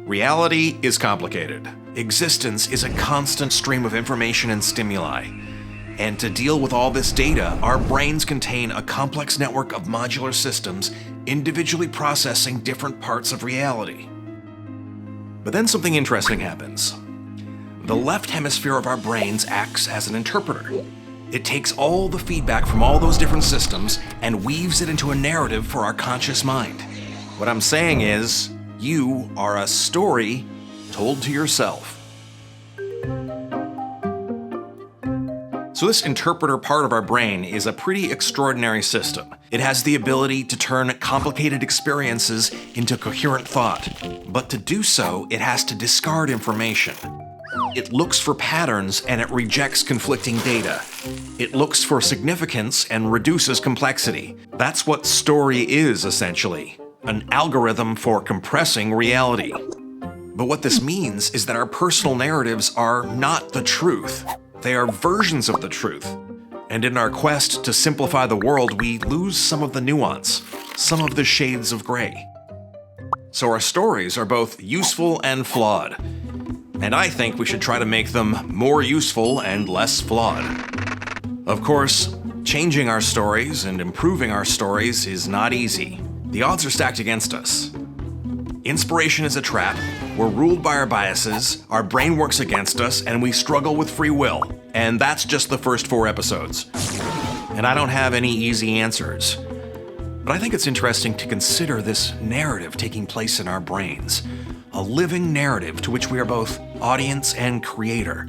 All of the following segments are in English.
Reality is complicated. Existence is a constant stream of information and stimuli. And to deal with all this data, our brains contain a complex network of modular systems individually processing different parts of reality. But then something interesting happens. The left hemisphere of our brains acts as an interpreter. It takes all the feedback from all those different systems and weaves it into a narrative for our conscious mind. What I'm saying is, you are a story told to yourself. So this interpreter part of our brain is a pretty extraordinary system. It has the ability to turn complicated experiences into coherent thought. But to do so, it has to discard information. It looks for patterns and it rejects conflicting data. It looks for significance and reduces complexity. That's what story is, essentially. An algorithm for compressing reality. But what this means is that our personal narratives are not the truth. They are versions of the truth. And in our quest to simplify the world, we lose some of the nuance, some of the shades of gray. So our stories are both useful and flawed. And I think we should try to make them more useful and less flawed. Of course, changing our stories and improving our stories is not easy. The odds are stacked against us. Inspiration is a trap. We're ruled by our biases, our brain works against us, and we struggle with free will. And that's just the first 4 episodes. And I don't have any easy answers. But I think it's interesting to consider this narrative taking place in our brains. A living narrative to which we are both audience and creator.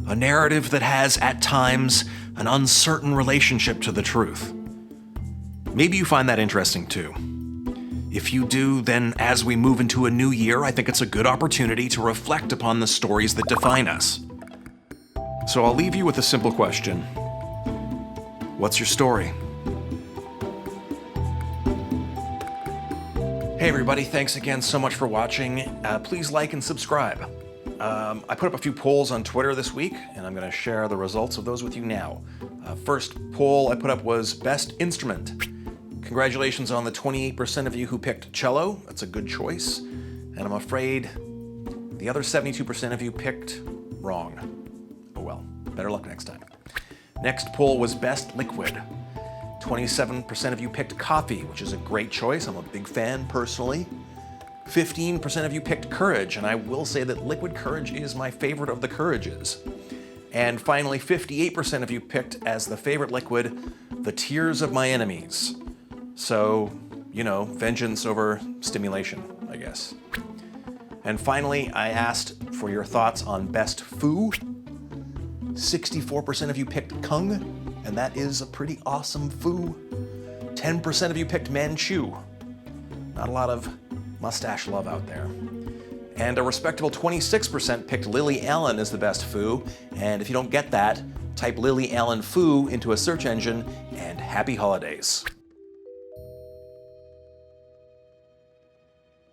A narrative that has, at times, an uncertain relationship to the truth. Maybe you find that interesting too. If you do, then as we move into a new year, I think it's a good opportunity to reflect upon the stories that define us. So I'll leave you with a simple question. What's your story? Hey everybody, thanks again so much for watching. Please like and subscribe. I put up a few polls on Twitter this week, and I'm going to share the results of those with you now. First poll I put up was Best Instrument. Congratulations on the 28% of you who picked cello. That's a good choice. And I'm afraid the other 72% of you picked wrong. Oh well, better luck next time. Next poll was Best Liquid. 27% of you picked coffee, which is a great choice. I'm a big fan personally. 15% of you picked courage, and I will say that liquid courage is my favorite of the courages. And finally, 58% of you picked as the favorite liquid, the tears of my enemies. So, you know, vengeance over stimulation, I guess. And finally, I asked for your thoughts on best foo. 64% of you picked kung, and that is a pretty awesome foo. 10% of you picked Manchu. Not a lot of mustache love out there. And a respectable 26% picked Lily Allen as the best foo. And if you don't get that, type Lily Allen foo into a search engine, and happy holidays.